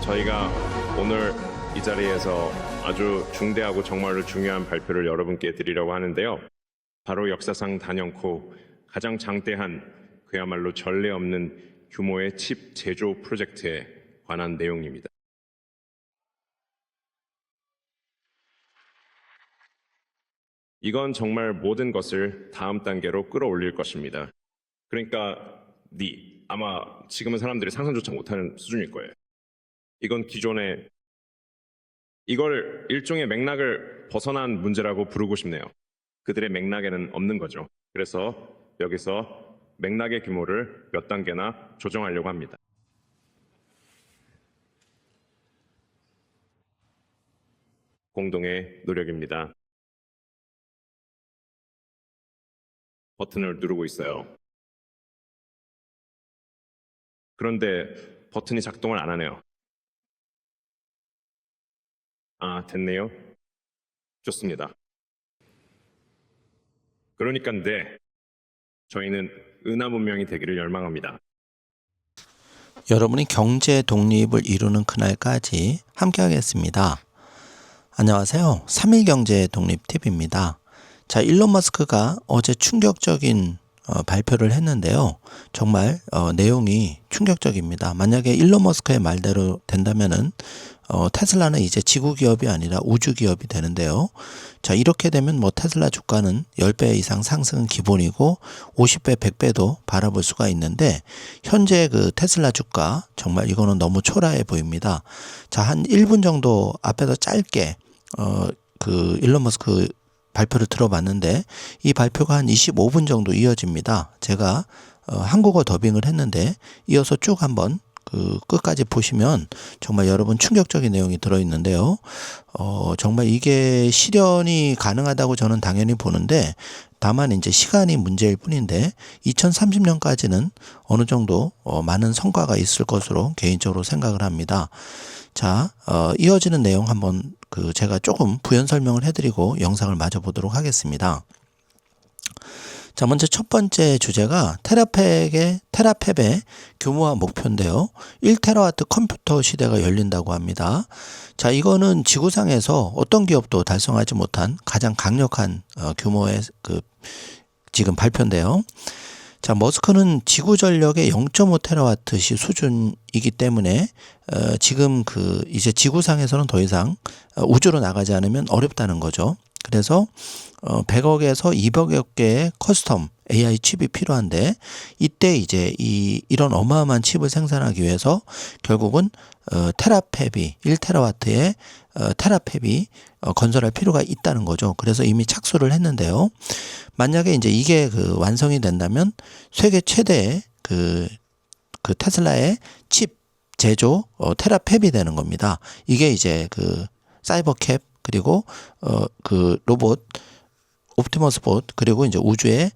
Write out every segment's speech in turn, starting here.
저희가 오늘 이 자리에서 아주 중대하고 정말로 중요한 발표를 여러분께 드리려고 하는데요. 바로 역사상 단연코 가장 장대한 그야말로 전례 없는 규모의 칩 제조 프로젝트에 관한 내용입니다. 이건 정말 모든 것을 다음 단계로 끌어올릴 것입니다. 그러니까 아마 지금은 사람들이 상상조차 못하는 수준일 거예요. 이건 이걸 일종의 맥락을 벗어난 문제라고 부르고 싶네요. 그들의 맥락에는 없는 거죠. 그래서 여기서 맥락의 규모를 몇 단계나 조정하려고 합니다. 공동의 노력입니다. 버튼을 누르고 있어요. 그런데 버튼이 작동을 안 하네요. 됐네요. 좋습니다. 그러니까 저희는 은하 문명이 되기를 열망합니다. 여러분이 경제 독립을 이루는 그날까지 함께 하겠습니다. 안녕하세요. 3일 경제 독립 팁입니다. 자, 일론 머스크가 어제 충격적인 발표를 했는데요. 정말 내용이 충격적입니다. 만약에 일론 머스크의 말대로 된다면은 테슬라는 이제 지구 기업이 아니라 우주 기업이 되는데요. 자, 이렇게 되면 테슬라 주가는 10배 이상 상승은 기본이고 50배, 100배도 바라볼 수가 있는데 현재 그 테슬라 주가 정말 이거는 너무 초라해 보입니다. 자, 한 1분 정도 앞에서 짧게 그 일론 머스크 발표를 들어봤는데 이 발표가 한 25분 정도 이어집니다. 제가 한국어 더빙을 했는데 이어서 쭉 한번 끝까지 보시면 정말 여러분 충격적인 내용이 들어있는데요. 정말 이게 실현이 가능하다고 저는 당연히 보는데 다만 이제 시간이 문제일 뿐인데 2030년까지는 어느 정도 많은 성과가 있을 것으로 개인적으로 생각을 합니다. 자, 이어지는 내용 한번 제가 조금 부연 설명을 해드리고 영상을 마저 보도록 하겠습니다. 자, 먼저 첫 번째 주제가 테라팹의 규모와 목표인데요. 1테라와트 컴퓨터 시대가 열린다고 합니다. 자, 이거는 지구상에서 어떤 기업도 달성하지 못한 가장 강력한 규모의 지금 발표인데요. 자, 머스크는 지구 전력의 0.5테라와트시 수준이기 때문에 지금 이제 지구상에서는 더 이상 우주로 나가지 않으면 어렵다는 거죠. 그래서 100억에서 200억 개의 커스텀 AI 칩이 필요한데 이때 이제 이런 어마어마한 칩을 생산하기 위해서 결국은 테라팹이 1테라와트의 테라팹이 건설할 필요가 있다는 거죠. 그래서 이미 착수를 했는데요. 만약에 이제 이게 완성이 된다면 세계 최대의 테슬라의 칩 제조 테라팹이 되는 겁니다. 이게 이제 사이버캡 그리고 로봇 옵티머스 봇 그리고 이제 우주에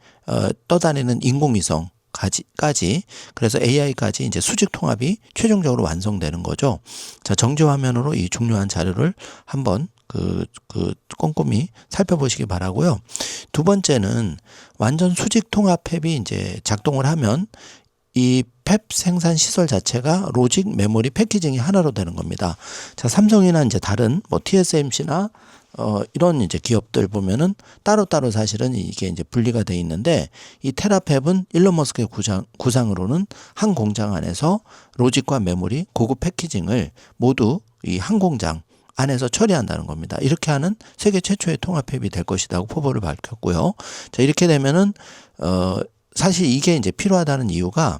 떠다니는 인공위성까지 그래서 AI까지 이제 수직 통합이 최종적으로 완성되는 거죠. 자, 정지 화면으로 이 중요한 자료를 한번 꼼꼼히 살펴보시기 바라고요. 두 번째는 완전 수직 통합 팹이 이제 작동을 하면 이 팹 생산 시설 자체가 로직, 메모리, 패키징이 하나로 되는 겁니다. 자, 삼성이나 이제 다른 TSMC나 이런 이제 기업들 보면은 따로따로 사실은 이게 이제 분리가 돼 있는데 이 테라팹은 일론 머스크의 구상으로는 한 공장 안에서 로직과 메모리, 고급 패키징을 모두 이 한 공장 안에서 처리한다는 겁니다. 이렇게 하는 세계 최초의 통합 팹이 될 것이라고 포부를 밝혔고요. 자, 이렇게 되면은 사실 이게 이제 필요하다는 이유가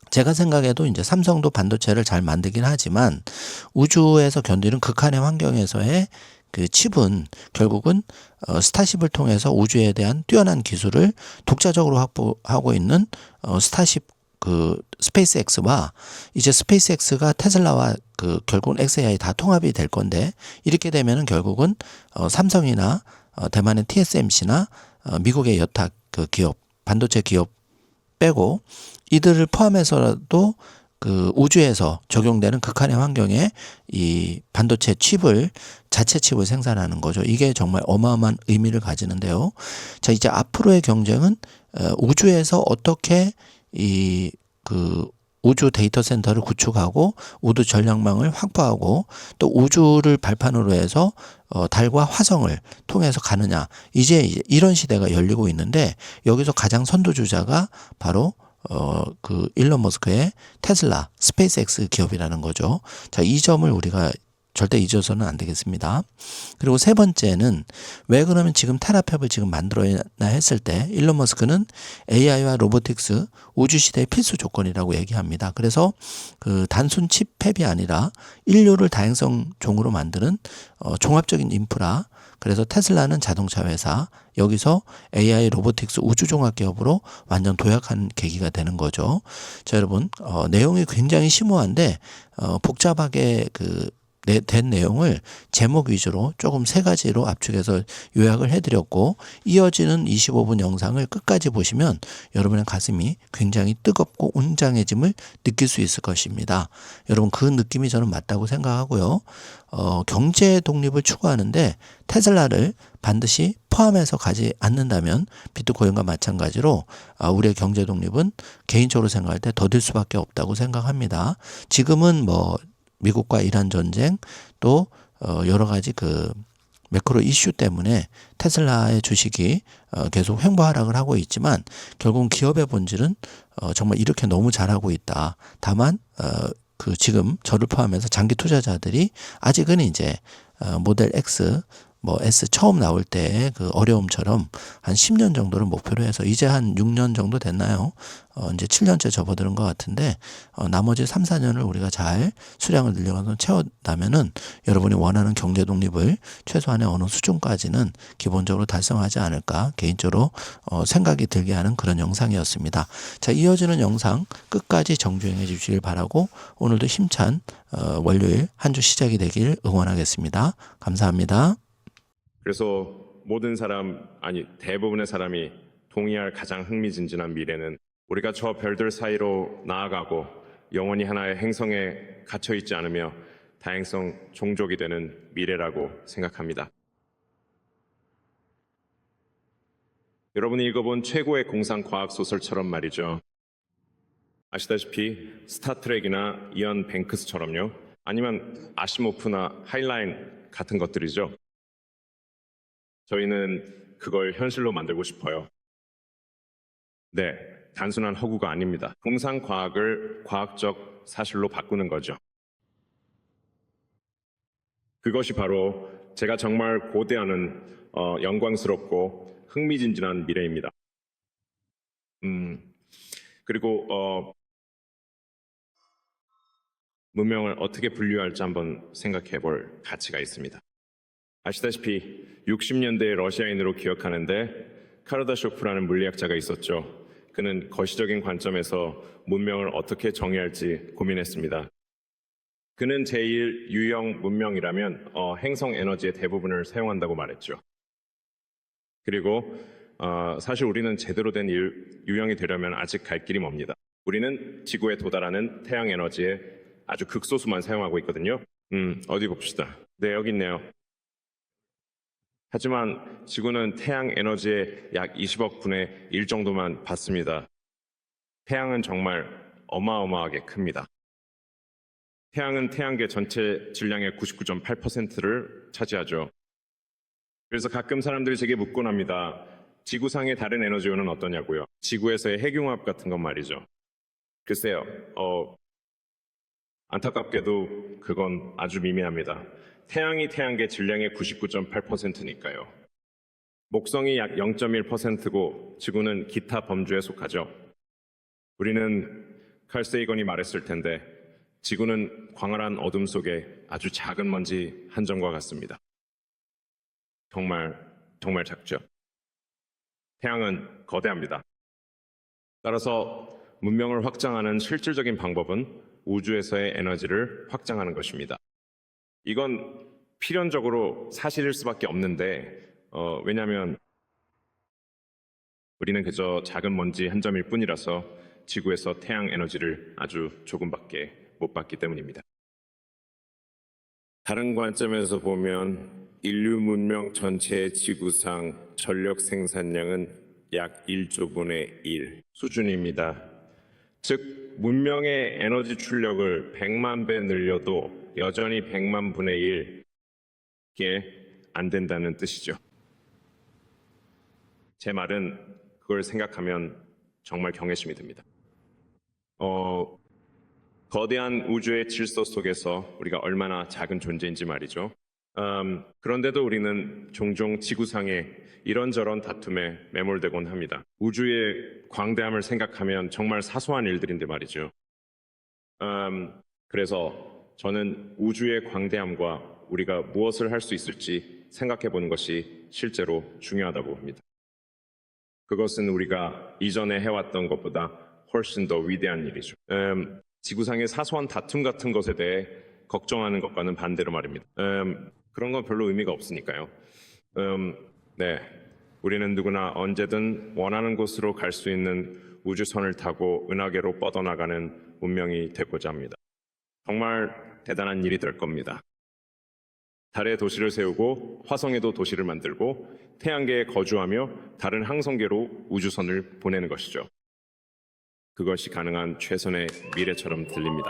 제가 생각해도 이제 삼성도 반도체를 잘 만들긴 하지만 우주에서 견디는 극한의 환경에서의 칩은 결국은 스타쉽을 통해서 우주에 대한 뛰어난 기술을 독자적으로 확보하고 있는 스타쉽 스페이스X와 이제 스페이스X가 테슬라와 결국은 xAI 다 통합이 될 건데 이렇게 되면은 결국은 삼성이나 대만의 TSMC나 미국의 여타 기업 반도체 기업 빼고 이들을 포함해서라도 우주에서 적용되는 극한의 환경에 이 반도체 자체 칩을 생산하는 거죠. 이게 정말 어마어마한 의미를 가지는데요. 자, 이제 앞으로의 경쟁은 우주에서 어떻게 우주 데이터 센터를 구축하고 우주 전략망을 확보하고 또 우주를 발판으로 해서 달과 화성을 통해서 가느냐. 이제 이런 시대가 열리고 있는데 여기서 가장 선두주자가 바로 그 일론 머스크의 테슬라, 스페이스X 기업이라는 거죠. 자, 이 점을 우리가 절대 잊어서는 안 되겠습니다. 그리고 세 번째는 왜 그러면 지금 테라팹을 지금 만들어야 했을 때 일론 머스크는 AI와 로보틱스 우주 시대의 필수 조건이라고 얘기합니다. 그래서 그 단순 칩팹이 아니라 인류를 다행성 종으로 만드는 종합적인 인프라. 그래서 테슬라는 자동차 회사, 여기서 AI 로보틱스 우주종합기업으로 완전 도약한 계기가 되는 거죠. 자, 여러분, 내용이 굉장히 심오한데 복잡하게 된 내용을 제목 위주로 조금 세 가지로 압축해서 요약을 해드렸고, 이어지는 25분 영상을 끝까지 보시면 여러분의 가슴이 굉장히 뜨겁고 웅장해짐을 느낄 수 있을 것입니다. 여러분, 그 느낌이 저는 맞다고 생각하고요. 경제 독립을 추구하는데 테슬라를 반드시 포함해서 가지 않는다면 비트코인과 마찬가지로 우리의 경제 독립은 개인적으로 생각할 때 더딜 수밖에 없다고 생각합니다. 지금은 뭐 미국과 이란 전쟁 또 여러 가지 그 매크로 이슈 때문에 테슬라의 주식이 계속 횡보 하락을 하고 있지만 결국은 기업의 본질은 정말 이렇게 너무 잘하고 있다. 다만 그 지금 저를 포함해서 장기 투자자들이 아직은 이제 모델 X 뭐 S 처음 나올 때 그 어려움처럼 한 10년 정도를 목표로 해서 이제 한 6년 정도 됐나요? 이제 7년째 접어드는 것 같은데 나머지 3, 4년을 우리가 잘 수량을 늘려가서 채워나면은 여러분이 원하는 경제 독립을 최소한의 어느 수준까지는 기본적으로 달성하지 않을까 개인적으로 생각이 들게 하는 그런 영상이었습니다. 자, 이어지는 영상 끝까지 정주행해 주시길 바라고 오늘도 힘찬 월요일 한 주 시작이 되길 응원하겠습니다. 감사합니다. 그래서 모든 사람, 아니 대부분의 사람이 동의할 가장 흥미진진한 미래는 우리가 저 별들 사이로 나아가고 영원히 하나의 행성에 갇혀 있지 않으며 다행성 종족이 되는 미래라고 생각합니다. 여러분이 읽어본 최고의 공상 과학 소설처럼 말이죠. 아시다시피 스타트rek이나 이언 뱅크스처럼요. 아니면 아시모프나 하이라인 같은 것들이죠. 저희는 그걸 현실로 만들고 싶어요. 네, 단순한 허구가 아닙니다. 공상 과학을 과학적 사실로 바꾸는 거죠. 그것이 바로 제가 정말 고대하는 영광스럽고 흥미진진한 미래입니다. 그리고 문명을 어떻게 분류할지 한번 생각해 볼 가치가 있습니다. 아시다시피 60년대의 러시아인으로 기억하는데 카르다쇼프라는 물리학자가 있었죠. 그는 거시적인 관점에서 문명을 어떻게 정의할지 고민했습니다. 그는 제1 유형 문명이라면 행성 에너지의 대부분을 사용한다고 말했죠. 그리고 사실 우리는 제대로 된 유형이 되려면 아직 갈 길이 멉니다. 우리는 지구에 도달하는 태양 에너지의 아주 극소수만 사용하고 있거든요. 어디 봅시다. 네, 여기 있네요. 하지만 지구는 태양 에너지의 약 20억 분의 1 정도만 받습니다. 태양은 정말 어마어마하게 큽니다. 태양은 태양계 전체 질량의 99.8%를 차지하죠. 그래서 가끔 사람들이 제게 묻곤 합니다. 지구상의 다른 에너지원은 어떠냐고요. 지구에서의 핵융합 같은 건 말이죠. 글쎄요, 안타깝게도 그건 아주 미미합니다. 태양이 태양계 질량의 99.8%니까요. 목성이 약 0.1%고 지구는 기타 범주에 속하죠. 우리는 칼 세이건이 말했을 텐데 지구는 광활한 어둠 속에 아주 작은 먼지 한 점과 같습니다. 정말 작죠. 태양은 거대합니다. 따라서 문명을 확장하는 실질적인 방법은 우주에서의 에너지를 확장하는 것입니다. 이건 필연적으로 사실일 수밖에 없는데 왜냐하면 우리는 그저 작은 먼지 한 점일 뿐이라서 지구에서 태양 에너지를 아주 조금밖에 못 받기 때문입니다. 다른 관점에서 보면 인류 문명 전체의 지구상 전력 생산량은 약 1조 분의 1 수준입니다. 즉 문명의 에너지 출력을 100만 배 늘려도 여전히 100만 분의 1게 안 된다는 뜻이죠. 제 말은 그걸 생각하면 정말 경외심이 듭니다. 거대한 우주의 질서 속에서 우리가 얼마나 작은 존재인지 말이죠. 그런데도 우리는 종종 지구상의 이런저런 다툼에 매몰되곤 합니다. 우주의 광대함을 생각하면 정말 사소한 일들인데 말이죠. 그래서 저는 우주의 광대함과 우리가 무엇을 할 수 있을지 생각해 보는 것이 실제로 중요하다고 봅니다. 그것은 우리가 이전에 해왔던 것보다 훨씬 더 위대한 일이죠. 지구상의 사소한 다툼 같은 것에 대해 걱정하는 것과는 반대로 말입니다. 그런 건 별로 의미가 없으니까요. 네, 우리는 누구나 언제든 원하는 곳으로 갈 수 있는 우주선을 타고 은하계로 뻗어나가는 문명이 되고자 합니다. 정말 대단한 일이 될 겁니다. 달에 도시를 세우고 화성에도 도시를 만들고 태양계에 거주하며 다른 항성계로 우주선을 보내는 것이죠. 그것이 가능한 최선의 미래처럼 들립니다.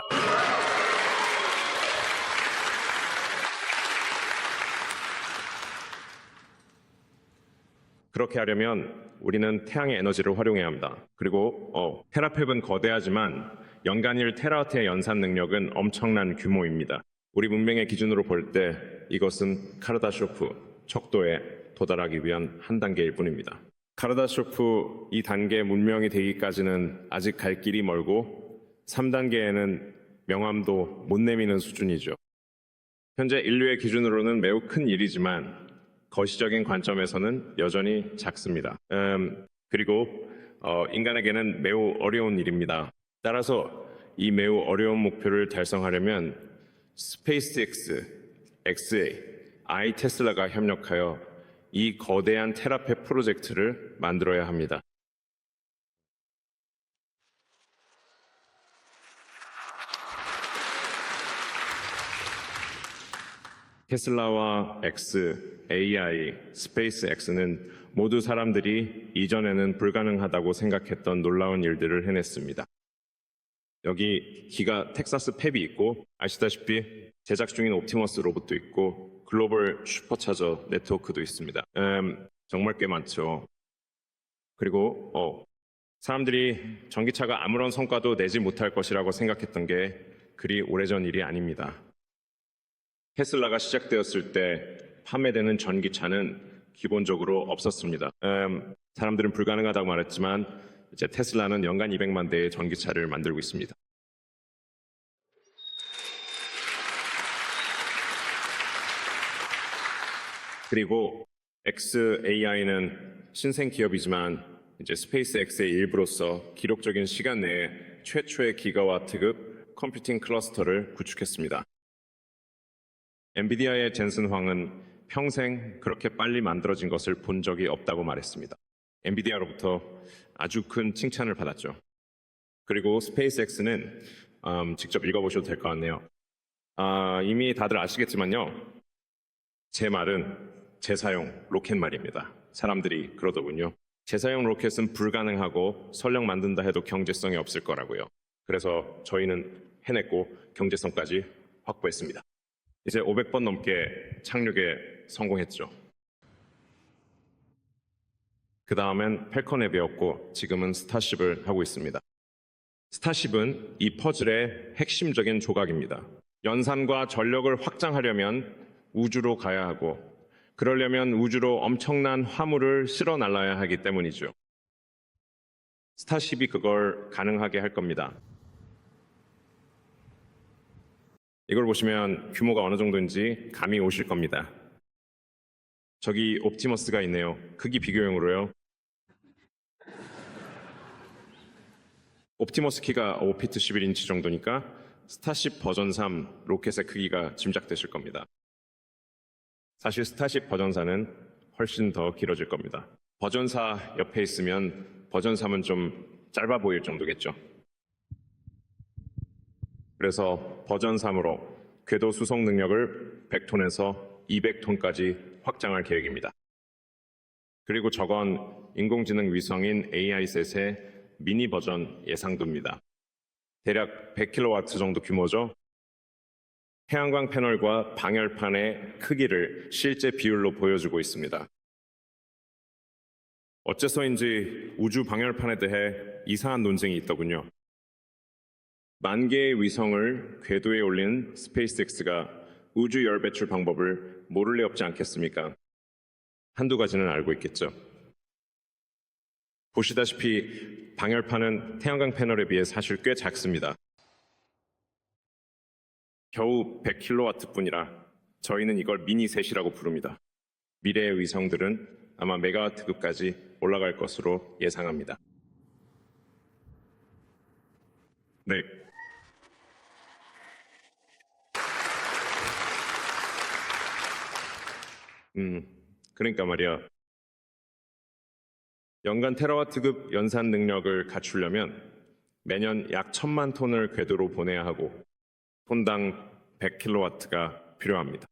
그렇게 하려면 우리는 태양의 에너지를 활용해야 합니다. 그리고 테라펩은 거대하지만 연간 1테라와트의 연산 능력은 엄청난 규모입니다. 우리 문명의 기준으로 볼 때 이것은 카르다쇼프 척도에 도달하기 위한 한 단계일 뿐입니다. 카르다쇼프 이 단계 문명이 되기까지는 아직 갈 길이 멀고 3단계에는 명함도 못 내미는 수준이죠. 현재 인류의 기준으로는 매우 큰 일이지만 거시적인 관점에서는 여전히 작습니다. 그리고 인간에게는 매우 어려운 일입니다. 따라서 이 매우 어려운 목표를 달성하려면 스페이스X, XA, 아이테슬라가 협력하여 이 거대한 테라펩 프로젝트를 만들어야 합니다. 테슬라와 X, AI, 스페이스X는 모두 사람들이 이전에는 불가능하다고 생각했던 놀라운 일들을 해냈습니다. 여기 기가 텍사스 펩이 있고 아시다시피 제작 중인 옵티머스 로봇도 있고 글로벌 슈퍼차저 네트워크도 있습니다. 정말 꽤 많죠. 그리고 사람들이 전기차가 아무런 성과도 내지 못할 것이라고 생각했던 게 그리 오래전 일이 아닙니다. 테슬라가 시작되었을 때 판매되는 전기차는 기본적으로 없었습니다. 사람들은 불가능하다고 말했지만 이제 테슬라는 연간 200만 대의 전기차를 만들고 있습니다. 그리고 XAI는 신생 기업이지만 이제 스페이스X의 일부로서 기록적인 시간 내에 최초의 기가와트급 컴퓨팅 클러스터를 구축했습니다. 엔비디아의 젠슨 황은 평생 그렇게 빨리 만들어진 것을 본 적이 없다고 말했습니다. 엔비디아로부터 아주 큰 칭찬을 받았죠. 그리고 스페이스X는 직접 읽어보셔도 될 것 같네요. 이미 다들 아시겠지만요. 제 말은 재사용 로켓 말입니다. 사람들이 그러더군요. 재사용 로켓은 불가능하고 설령 만든다 해도 경제성이 없을 거라고요. 그래서 저희는 해냈고 경제성까지 확보했습니다. 이제 500번 넘게 착륙에 성공했죠. 그 다음엔 펠컨에 배웠고 지금은 스타쉽을 하고 있습니다. 스타쉽은 이 퍼즐의 핵심적인 조각입니다. 연산과 전력을 확장하려면 우주로 가야 하고 그러려면 우주로 엄청난 화물을 실어 날라야 하기 때문이죠. 스타쉽이 그걸 가능하게 할 겁니다. 이걸 보시면 규모가 어느 정도인지 감이 오실 겁니다. 저기 옵티머스가 있네요. 크기 비교용으로요. 옵티머스 키가 5피트 11인치 정도니까 스타쉽 버전 3 로켓의 크기가 짐작되실 겁니다. 사실 스타쉽 버전 4는 훨씬 더 길어질 겁니다. 버전 4 옆에 있으면 버전 3은 좀 짧아 보일 정도겠죠. 그래서 버전 3으로 궤도 수송 능력을 100톤에서 200톤까지 확장할 계획입니다. 그리고 저건 인공지능 위성인 AI셋의 미니 버전 예상도입니다. 대략 100kW 정도 규모죠. 태양광 패널과 방열판의 크기를 실제 비율로 보여주고 있습니다. 어째서인지 우주 방열판에 대해 이상한 논쟁이 있더군요. 10,000개의 위성을 궤도에 올린 스페이스X가 우주 열 배출 방법을 모를 리 없지 않겠습니까? 한두 가지는 알고 있겠죠. 보시다시피 방열판은 태양광 패널에 비해 사실 꽤 작습니다. 겨우 100kW뿐이라 저희는 이걸 미니셋이라고 부릅니다. 미래의 위성들은 아마 메가와트급까지 올라갈 것으로 예상합니다. 네. 그러니까 말이야. 연간 테라와트급 연산 능력을 갖추려면 매년 약 1,000만 톤을 궤도로 보내야 하고 톤당 100kW가 필요합니다.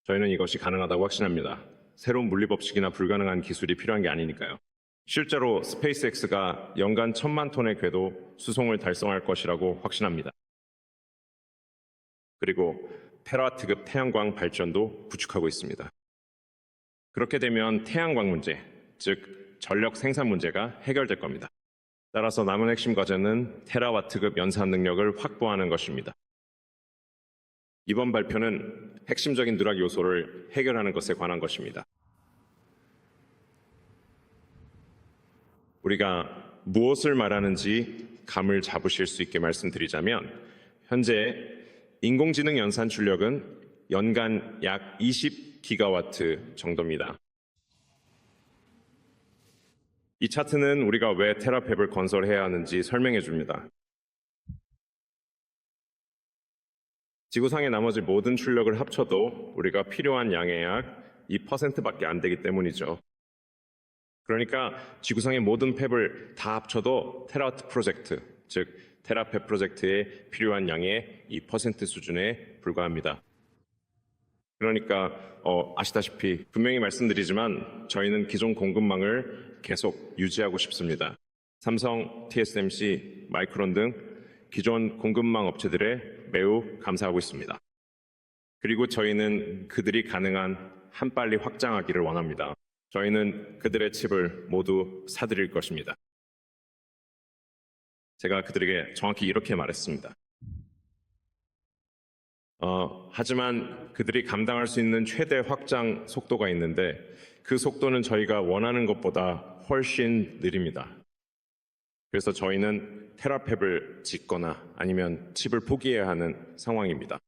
저희는 이것이 가능하다고 확신합니다. 새로운 물리법칙이나 불가능한 기술이 필요한 게 아니니까요. 실제로 스페이스X가 연간 1,000만 톤의 궤도 수송을 달성할 것이라고 확신합니다. 그리고 테라와트급 태양광 발전도 구축하고 있습니다. 그렇게 되면 태양광 문제, 즉 전력 생산 문제가 해결될 겁니다. 따라서 남은 핵심 과제는 테라와트급 연산 능력을 확보하는 것입니다. 이번 발표는 핵심적인 누락 요소를 해결하는 것에 관한 것입니다. 우리가 무엇을 말하는지 감을 잡으실 수 있게 말씀드리자면 현재 인공지능 연산 출력은 연간 약 20기가와트 정도입니다. 이 차트는 우리가 왜 테라팹을 건설해야 하는지 설명해 줍니다. 지구상의 나머지 모든 출력을 합쳐도 우리가 필요한 양의 약 2%밖에 안 되기 때문이죠. 그러니까 지구상의 모든 팹을 다 합쳐도 테라와트 프로젝트, 즉 테라팹 프로젝트에 필요한 양의 2% 수준에 불과합니다. 그러니까 아시다시피 분명히 말씀드리지만 저희는 기존 공급망을 계속 유지하고 싶습니다. 삼성, TSMC, 마이크론 등 기존 공급망 업체들에 매우 감사하고 있습니다. 그리고 저희는 그들이 가능한 한 빨리 확장하기를 원합니다. 저희는 그들의 칩을 모두 사드릴 것입니다. 제가 그들에게 정확히 이렇게 말했습니다. 하지만 그들이 감당할 수 있는 최대 확장 속도가 있는데 그 속도는 저희가 원하는 것보다 훨씬 느립니다. 그래서 저희는 테라팹을 짓거나 아니면 칩을 포기해야 하는 상황입니다.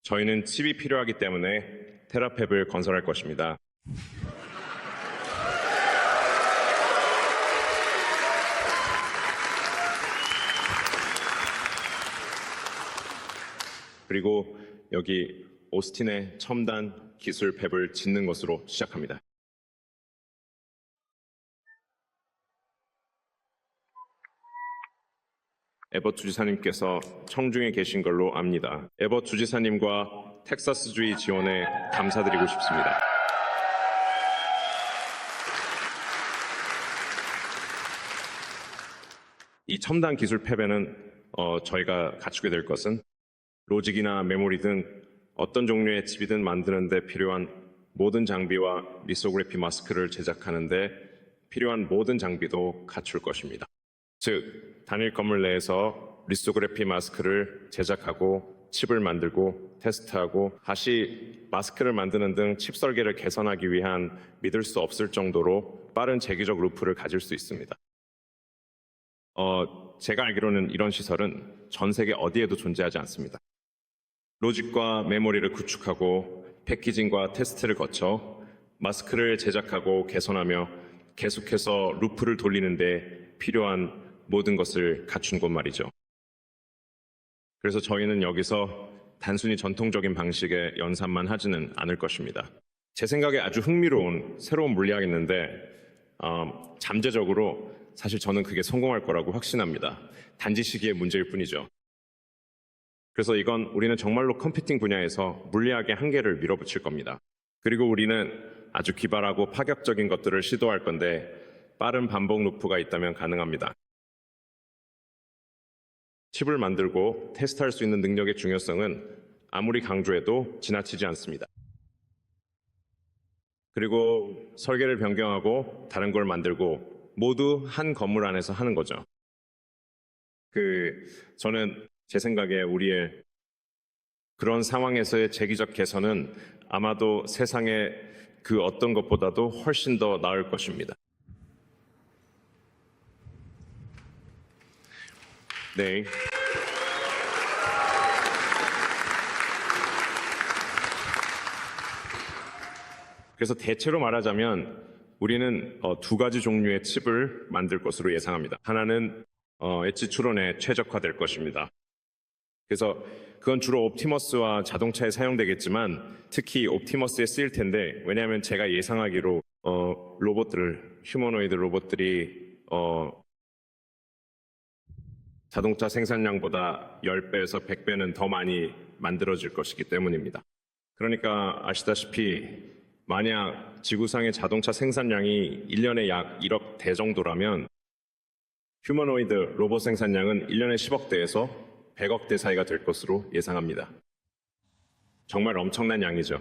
저희는 칩이 필요하기 때문에 테라팹을 건설할 것입니다. 그리고 여기 오스틴의 첨단 기술 팹을 짓는 것으로 시작합니다. 에버 주지사님께서 청중에 계신 걸로 압니다. 에버 주지사님과 텍사스주의 지원에 감사드리고 싶습니다. 이 첨단 기술 팹에는 저희가 갖추게 될 것은 로직이나 메모리 등 어떤 종류의 칩이든 만드는 데 필요한 모든 장비와 리소그래피 마스크를 제작하는 데 필요한 모든 장비도 갖출 것입니다. 즉, 단일 건물 내에서 리소그래피 마스크를 제작하고 칩을 만들고 테스트하고 다시 마스크를 만드는 등 칩 설계를 개선하기 위한 믿을 수 없을 정도로 빠른 재기적 루프를 가질 수 있습니다. 제가 알기로는 이런 시설은 전 세계 어디에도 존재하지 않습니다. 로직과 메모리를 구축하고 패키징과 테스트를 거쳐 마스크를 제작하고 개선하며 계속해서 루프를 돌리는데 필요한 모든 것을 갖춘 곳 말이죠. 그래서 저희는 여기서 단순히 전통적인 방식의 연산만 하지는 않을 것입니다. 제 생각에 아주 흥미로운 새로운 물리학이 있는데 잠재적으로 사실 저는 그게 성공할 거라고 확신합니다. 단지 시기의 문제일 뿐이죠. 그래서 우리는 정말로 컴퓨팅 분야에서 물리학의 한계를 밀어붙일 겁니다. 그리고 우리는 아주 기발하고 파격적인 것들을 시도할 건데 빠른 반복 루프가 있다면 가능합니다. 칩을 만들고 테스트할 수 있는 능력의 중요성은 아무리 강조해도 지나치지 않습니다. 그리고 설계를 변경하고 다른 걸 만들고 모두 한 건물 안에서 하는 거죠. 저는 제 생각에 우리의 그런 상황에서의 재기적 개선은 아마도 세상의 그 어떤 것보다도 훨씬 더 나을 것입니다. 네. 그래서 대체로 말하자면 우리는 두 가지 종류의 칩을 만들 것으로 예상합니다. 하나는 엣지 추론에 최적화될 것입니다. 그래서 그건 주로 옵티머스와 자동차에 사용되겠지만 특히 옵티머스에 쓰일 텐데, 왜냐하면 제가 예상하기로 휴머노이드 로봇들이 자동차 생산량보다 10배에서 100배는 더 많이 만들어질 것이기 때문입니다. 그러니까 아시다시피 만약 지구상의 자동차 생산량이 1년에 약 1억 대 정도라면 휴머노이드 로봇 생산량은 1년에 10억 대에서 100억 대 사이가 될 것으로 예상합니다. 정말 엄청난 양이죠.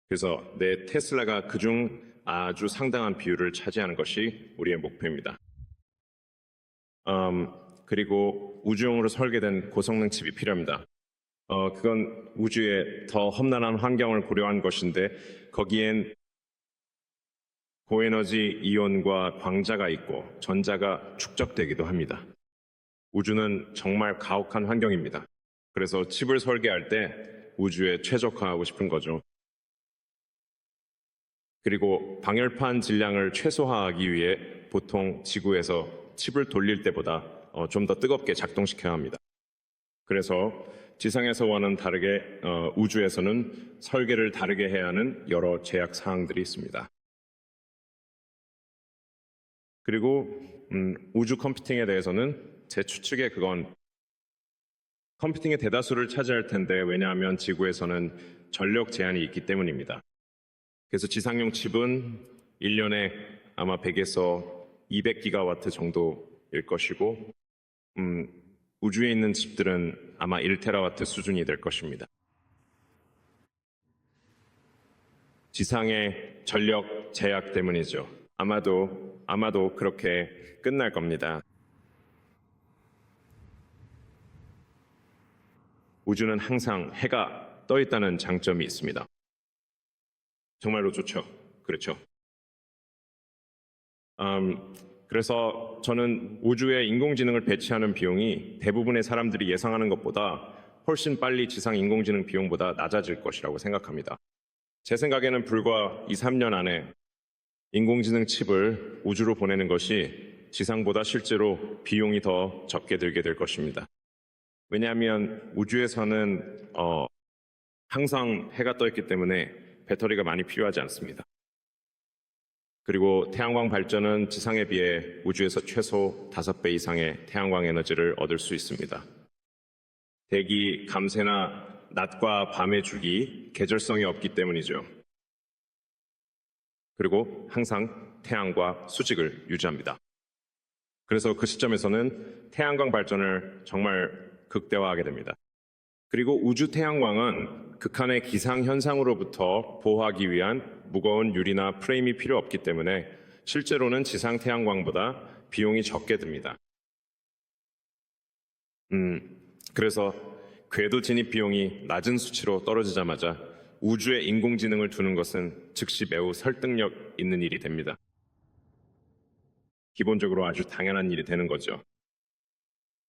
그래서 테슬라가 그중 아주 상당한 비율을 차지하는 것이 우리의 목표입니다. 그리고 우주용으로 설계된 고성능 칩이 필요합니다. 그건 우주의 더 험난한 환경을 고려한 것인데 거기엔 고에너지 이온과 광자가 있고 전자가 축적되기도 합니다. 우주는 정말 가혹한 환경입니다. 그래서 칩을 설계할 때 우주에 최적화하고 싶은 거죠. 그리고 방열판 질량을 최소화하기 위해 보통 지구에서 칩을 돌릴 때보다 좀 더 뜨겁게 작동시켜야 합니다. 그래서 지상에서와는 다르게 우주에서는 설계를 다르게 해야 하는 여러 제약 사항들이 있습니다. 그리고 우주 컴퓨팅에 대해서는 제 추측에 그건 컴퓨팅의 대다수를 차지할 텐데, 왜냐하면 지구에서는 전력 제한이 있기 때문입니다. 그래서 지상용 칩은 1년에 아마 100에서 200기가와트 정도일 것이고 우주에 있는 칩들은 아마 1테라와트 수준이 될 것입니다. 지상의 전력 제약 때문이죠. 아마도 그렇게 끝날 겁니다. 우주는 항상 해가 떠 있다는 장점이 있습니다. 정말로 좋죠. 그렇죠. 그래서 저는 우주에 인공지능을 배치하는 비용이 대부분의 사람들이 예상하는 것보다 훨씬 빨리 지상 인공지능 비용보다 낮아질 것이라고 생각합니다. 제 생각에는 불과 2, 3년 안에 인공지능 칩을 우주로 보내는 것이 지상보다 실제로 비용이 더 적게 들게 될 것입니다. 왜냐하면 우주에서는 항상 해가 떠 있기 때문에 배터리가 많이 필요하지 않습니다. 그리고 태양광 발전은 지상에 비해 우주에서 최소 5배 이상의 태양광 에너지를 얻을 수 있습니다. 대기 감새나 낮과 밤의 주기, 계절성이 없기 때문이죠. 그리고 항상 태양과 수직을 유지합니다. 그래서 그 시점에서는 태양광 발전을 정말 극대화하게 됩니다. 그리고 우주 태양광은 극한의 기상 현상으로부터 보호하기 위한 무거운 유리나 프레임이 필요 없기 때문에 실제로는 지상 태양광보다 비용이 적게 듭니다. 그래서 궤도 진입 비용이 낮은 수치로 떨어지자마자 우주에 인공지능을 두는 것은 즉시 매우 설득력 있는 일이 됩니다. 기본적으로 아주 당연한 일이 되는 거죠.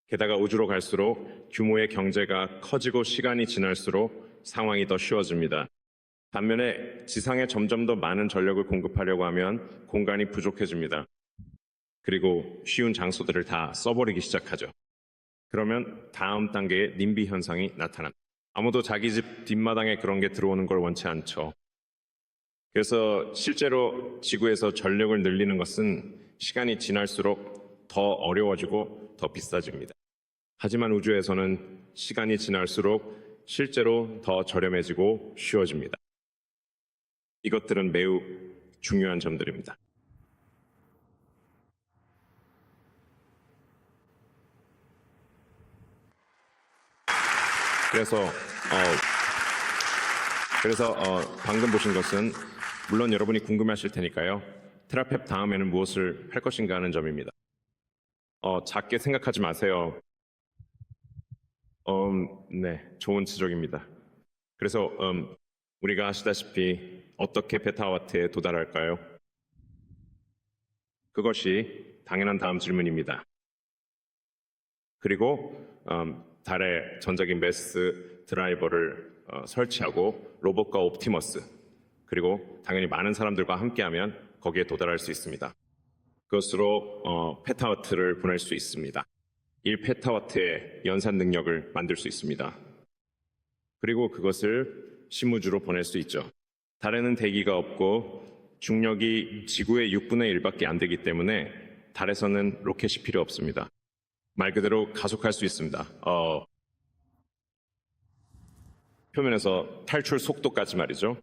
게다가 우주로 갈수록 규모의 경제가 커지고 시간이 지날수록 상황이 더 쉬워집니다. 반면에 지상에 점점 더 많은 전력을 공급하려고 하면 공간이 부족해집니다. 그리고 쉬운 장소들을 다 써버리기 시작하죠. 그러면 다음 단계의 님비 현상이 나타납니다. 아무도 자기 집 뒷마당에 그런 게 들어오는 걸 원치 않죠. 그래서 실제로 지구에서 전력을 늘리는 것은 시간이 지날수록 더 어려워지고 더 비싸집니다. 하지만 우주에서는 시간이 지날수록 실제로 더 저렴해지고 쉬워집니다. 이것들은 매우 중요한 점들입니다. 그래서 방금 보신 것은 물론 여러분이 궁금해하실 테니까요. 테라펩 다음에는 무엇을 할 것인가 하는 점입니다. 작게 생각하지 마세요. 네, 좋은 지적입니다. 그래서 우리가 아시다시피 어떻게 페타와트에 도달할까요? 그것이 당연한 다음 질문입니다. 그리고 달에 전자기 매스 드라이버를 설치하고 로봇과 옵티머스 그리고 당연히 많은 사람들과 함께하면 거기에 도달할 수 있습니다. 그것으로 페타와트를 보낼 수 있습니다. 1페타와트의 연산 능력을 만들 수 있습니다. 그리고 그것을 심우주로 보낼 수 있죠. 달에는 대기가 없고 중력이 지구의 6분의 1밖에 안 되기 때문에 달에서는 로켓이 필요 없습니다. 말 그대로 가속할 수 있습니다. 표면에서 탈출 속도까지 말이죠.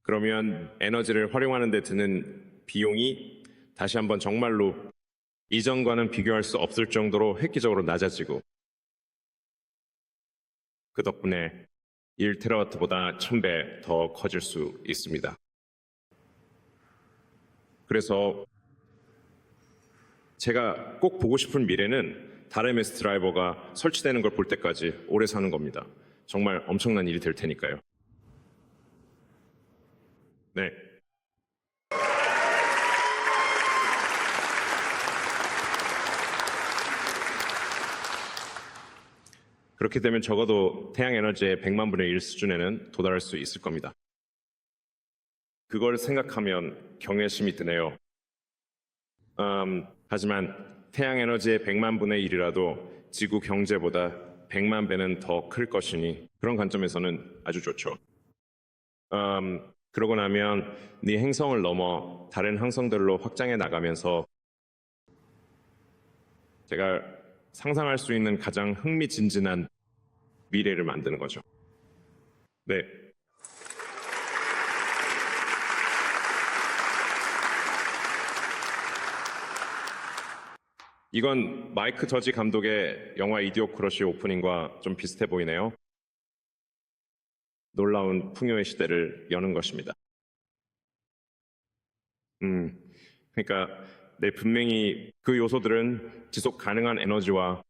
그러면 에너지를 활용하는 데 드는 비용이 다시 한번 정말로 이전과는 비교할 수 없을 정도로 획기적으로 낮아지고 그 덕분에 1테라와트보다 1000배 더 커질 수 있습니다. 그래서 제가 꼭 보고 싶은 미래는 달 MS 드라이버가 설치되는 걸 볼 때까지 오래 사는 겁니다. 정말 엄청난 일이 될 테니까요. 네. 그렇게 되면 적어도 태양 에너지의 100만 분의 1 수준에는 도달할 수 있을 겁니다. 그걸 생각하면 경외심이 드네요. 하지만 태양 에너지의 100만 분의 1이라도 지구 경제보다 100만 배는 더 클 것이니 그런 관점에서는 아주 좋죠. 그러고 나면 네 행성을 넘어 다른 항성들로 확장해 나가면서 제가 상상할 수 있는 가장 흥미진진한 미래를 만드는 거죠. 네. 이건 마이크 저지 감독의 영화 이디오크러시 오프닝과 좀 비슷해 보이네요. 놀라운 풍요의 시대를 여는 것입니다. 그러니까 네, 분명히 그 요소들은 지속 가능한 에너지와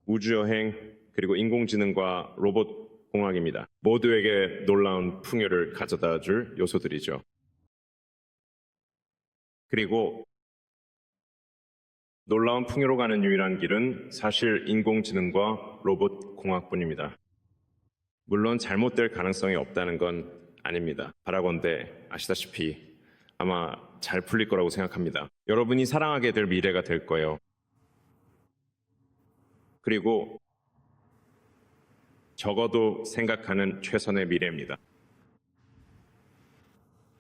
우주여행 그리고 인공지능과 로봇 공학입니다. 모두에게 놀라운 풍요를 가져다 줄 요소들이죠. 그리고 놀라운 풍요로 가는 유일한 길은 사실 인공지능과 로봇 공학뿐입니다. 물론 잘못될 가능성이 없다는 건 아닙니다. 바라건대 아시다시피 아마 잘 풀릴 거라고 생각합니다. 여러분이 사랑하게 될 미래가 될 거예요. 그리고 적어도 생각하는 최선의 미래입니다.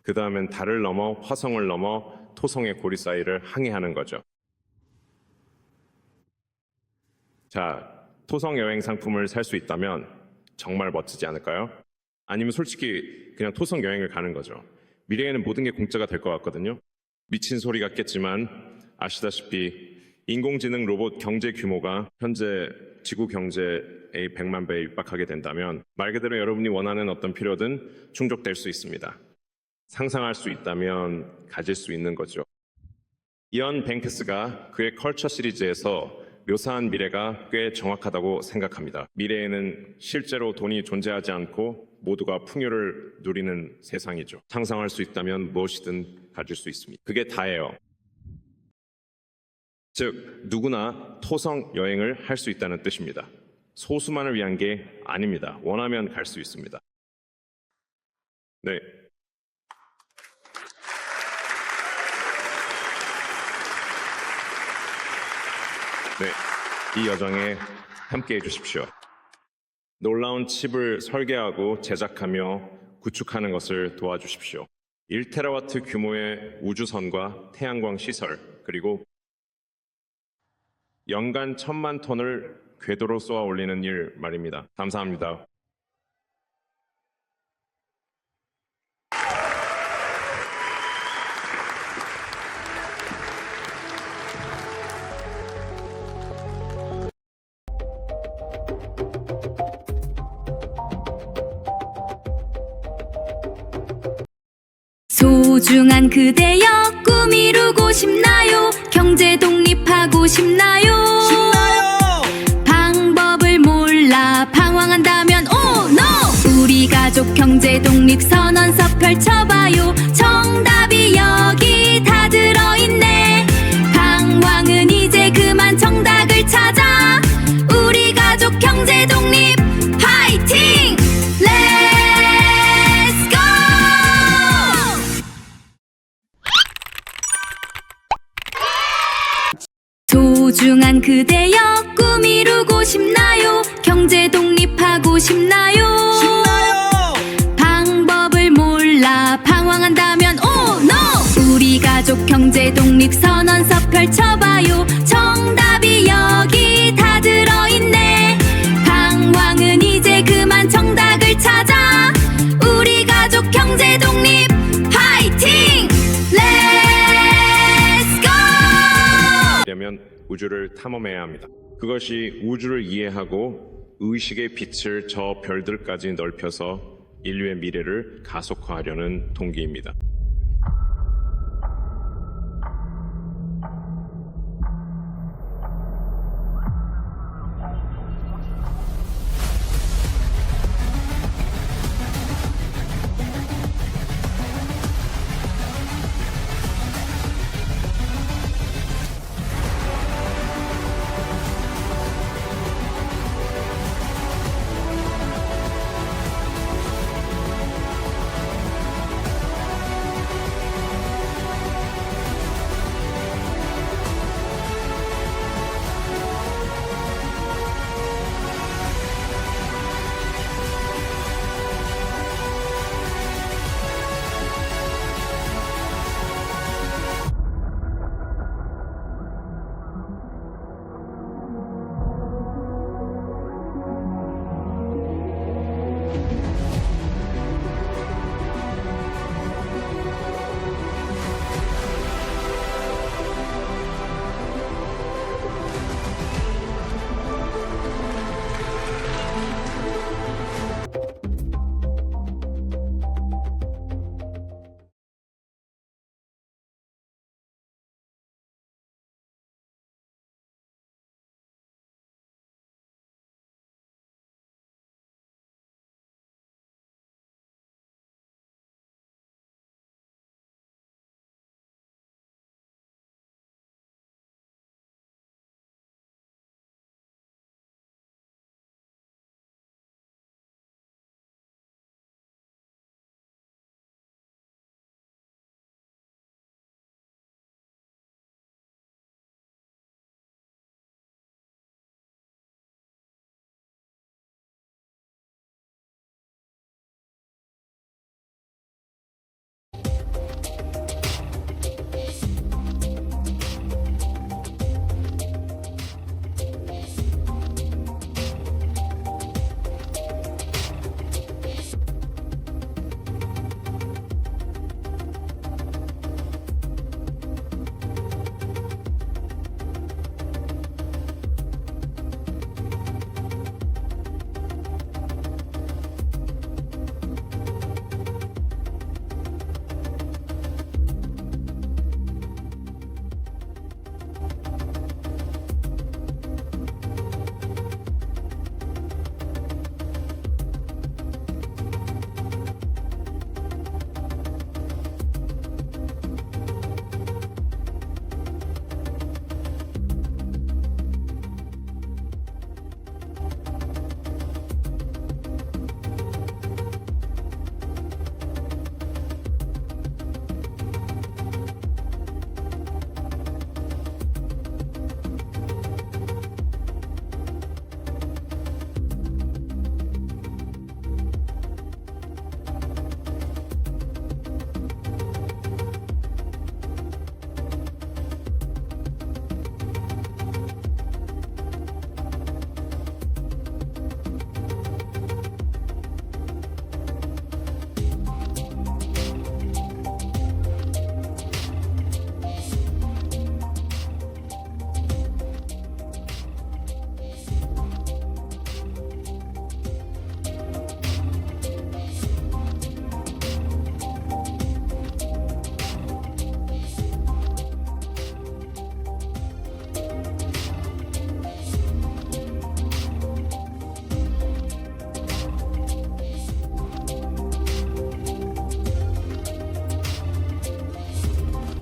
그 다음엔 달을 넘어 화성을 넘어 토성의 고리 사이를 항해하는 거죠. 자, 토성 여행 상품을 살 수 있다면 정말 멋지지 않을까요? 아니면 솔직히 그냥 토성 여행을 가는 거죠. 미래에는 모든 게 공짜가 될 것 같거든요. 미친 소리 같겠지만 아시다시피 인공지능 로봇 경제 규모가 현재 지구 경제의 100만 배에 육박하게 된다면 말 그대로 여러분이 원하는 어떤 필요든 충족될 수 있습니다. 상상할 수 있다면 가질 수 있는 거죠. 이언 뱅크스가 그의 컬처 시리즈에서 묘사한 미래가 꽤 정확하다고 생각합니다. 미래에는 실제로 돈이 존재하지 않고 모두가 풍요를 누리는 세상이죠. 상상할 수 있다면 무엇이든 가질 수 있습니다. 그게 다예요. 즉, 누구나 토성 여행을 할 수 있다는 뜻입니다. 소수만을 위한 게 아닙니다. 원하면 갈 수 있습니다. 네. 네, 이 여정에 함께해 주십시오. 놀라운 칩을 설계하고 제작하며 구축하는 것을 도와주십시오. 1테라와트 규모의 우주선과 태양광 시설, 그리고 연간 1000만 톤을 궤도로 쏘아 올리는 일 말입니다. 감사합니다. 소중한 그대여 꿈 이루고 싶나요? 경제 독립하고 싶나요? 방법을 몰라 방황한다면 oh no! 우리 가족 경제 독립 선언서 펼쳐봐요. 정답이 여기 다 들어있네. 방황은 이제 그만 정답을 찾아. 우리 가족 경제 독립 파이팅! Let's go! 소중한 그대여 꿈 이루고 싶나요? 경제 독립하고 싶나요? 방법을 몰라 방황한다면 oh no! 우리 가족 경제 독립 선언서 펼쳐봐요. 정답이 여기 다 들어있네. 방황은 이제 그만 정답을 찾아. 우리 가족 경제 독립 파이팅! Let's go! 려면 우주를 탐험해야 합니다. 그것이 우주를 이해하고 의식의 빛을 저 별들까지 넓혀서 인류의 미래를 가속화하려는 동기입니다.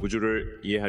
우주를 이해하려